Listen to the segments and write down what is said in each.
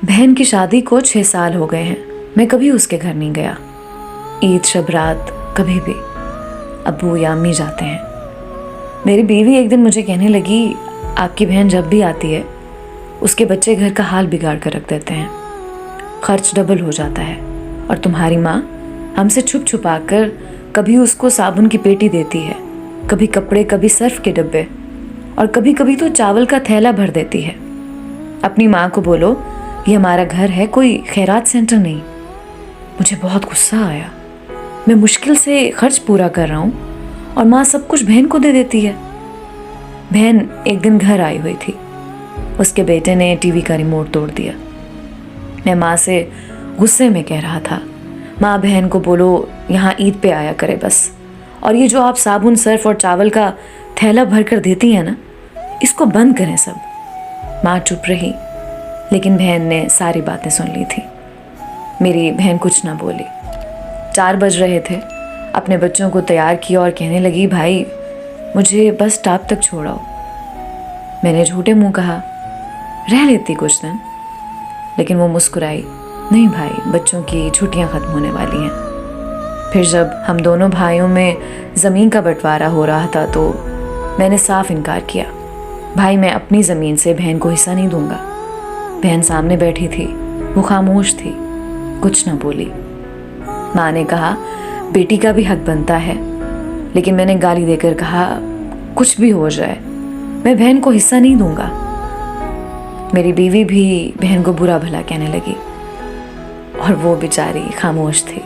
बहन की शादी को 6 साल हो गए हैं। मैं कभी उसके घर नहीं गया। ईद शब रात कभी भी अब्बू या अम्मी जाते हैं। मेरी बीवी एक दिन मुझे कहने लगी, आपकी बहन जब भी आती है उसके बच्चे घर का हाल बिगाड़ कर रख देते हैं, खर्च डबल हो जाता है। और तुम्हारी माँ हमसे छुप छुपा कर कभी उसको साबुन की पेटी देती है, कभी कपड़े, कभी सर्फ के डब्बे, और कभी कभी तो चावल का थैला भर देती है। अपनी माँ को बोलो ये हमारा घर है, कोई खैरात सेंटर नहीं। मुझे बहुत गुस्सा आया। मैं मुश्किल से खर्च पूरा कर रहा हूँ और माँ सब कुछ बहन को दे देती है। बहन एक दिन घर आई हुई थी। उसके बेटे ने टीवी का रिमोट तोड़ दिया। मैं माँ से गुस्से में कह रहा था, माँ बहन को बोलो यहाँ ईद पे आया करे बस, और ये जो आप साबुन, सर्फ और चावल का थैला भर कर देती हैं ना, इसको बंद करें सब। माँ चुप रही, लेकिन बहन ने सारी बातें सुन ली थी। मेरी बहन कुछ ना बोली। 4 बज रहे थे। अपने बच्चों को तैयार किया और कहने लगी, भाई मुझे बस स्टॉप तक छोड़ाओ। मैंने झूठे मुंह कहा, रह लेती कुछ दिन, लेकिन वो मुस्कुराई, नहीं भाई, बच्चों की छुट्टियां खत्म होने वाली हैं। फिर जब हम दोनों भाइयों में ज़मीन का बंटवारा हो रहा था तो मैंने साफ इनकार किया, भाई मैं अपनी ज़मीन से बहन को हिस्सा नहीं दूंगा। बहन सामने बैठी थी, वो खामोश थी, कुछ ना बोली। माँ ने कहा, बेटी का भी हक बनता है, लेकिन मैंने गाली देकर कहा, कुछ भी हो जाए मैं बहन को हिस्सा नहीं दूंगा। मेरी बीवी भी बहन को बुरा भला कहने लगी और वो बेचारी खामोश थी।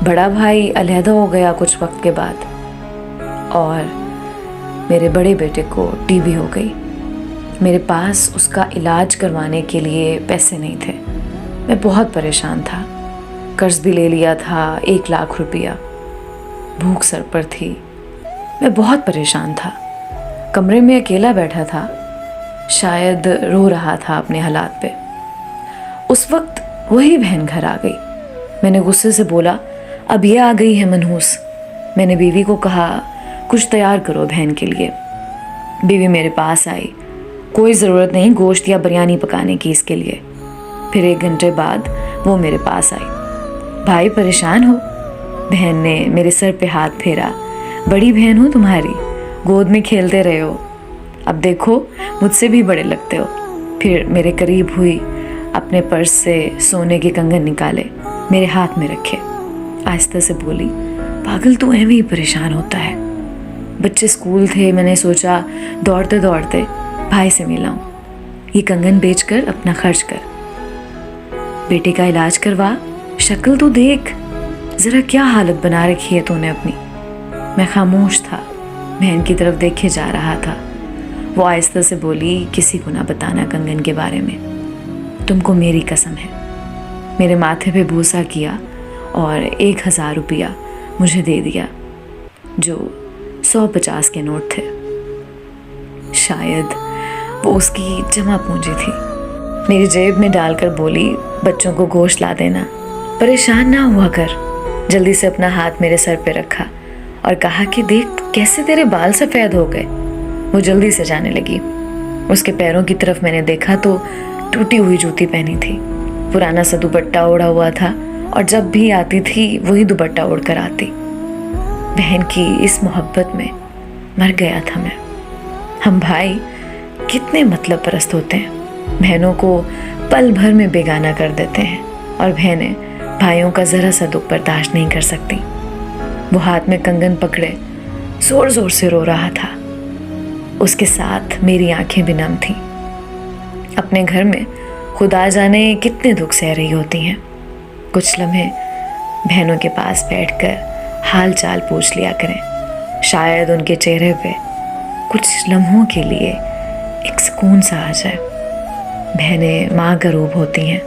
बड़ा भाई अलहदा हो गया कुछ वक्त के बाद और मेरे बड़े बेटे को टीबी हो गई। मेरे पास उसका इलाज करवाने के लिए पैसे नहीं थे। मैं बहुत परेशान था। कर्ज भी ले लिया था, 1 लाख रुपया। भूख सर पर थी। मैं बहुत परेशान था। कमरे में अकेला बैठा था, शायद रो रहा था अपने हालात पे। उस वक्त वही बहन घर आ गई। मैंने गुस्से से बोला, अब ये आ गई है मनहूस। मैंने बीवी को कहा, कुछ तैयार करो बहन के लिए। बीवी मेरे पास आई, कोई ज़रूरत नहीं गोश्त या बिरयानी पकाने की इसके लिए। फिर 1 घंटे बाद वो मेरे पास आई। भाई परेशान हो? बहन ने मेरे सर पे हाथ फेरा, बड़ी बहन हूँ तुम्हारी, गोद में खेलते रहे हो, अब देखो मुझसे भी बड़े लगते हो। फिर मेरे करीब हुई, अपने पर्स से सोने के कंगन निकाले, मेरे हाथ में रखे, आहिस्ता से बोली, पागल तू ऐਵੇਂ ही परेशान होता है। बच्चे स्कूल थे, मैंने सोचा दौड़ते दौड़ते भाई से मिलाऊं, ये कंगन बेचकर अपना खर्च कर, बेटे का इलाज करवा, शक्ल तो देख, जरा क्या हालत बना रखी है तूने अपनी। मैं खामोश था, बहन की तरफ देखे जा रहा था। वो आहिस्ता से बोली, किसी को ना बताना कंगन के बारे में, तुमको मेरी कसम है। मेरे माथे पे बूसा किया और 1000 रुपया मुझे दे दिया, जो 150 के नोट थे। शायद वो उसकी जमा पूंजी थी। मेरी जेब में डालकर बोली, बच्चों को गोश्त ला देना, परेशान ना हुआ कर। जल्दी से अपना हाथ मेरे सर पे रखा और कहा कि देख कैसे तेरे बाल सफ़ेद हो गए। वो जल्दी से जाने लगी। उसके पैरों की तरफ मैंने देखा तो टूटी हुई जूती पहनी थी, पुराना सा दुपट्टा ओढ़ा हुआ था और जब भी आती थी वही दुपट्टा ओढ़ कर आती। बहन की इस मोहब्बत में मर गया था मैं। हम भाई कितने मतलब परस्त होते हैं, बहनों को पल भर में बेगाना कर देते हैं और बहनें भाइयों का ज़रा सा दुख बर्दाश्त नहीं कर सकती। वो हाथ में कंगन पकड़े ज़ोर ज़ोर से रो रहा था। उसके साथ मेरी आंखें भी नम थीं। अपने घर में खुदा जाने कितने दुख सह रही होती हैं। कुछ लम्हे बहनों के पास बैठकर हाल चाल पूछ लिया करें, शायद उनके चेहरे पे कुछ लम्हों के लिए एक सुकून सा आ जाए। बहनें माँ का रूप होती हैं।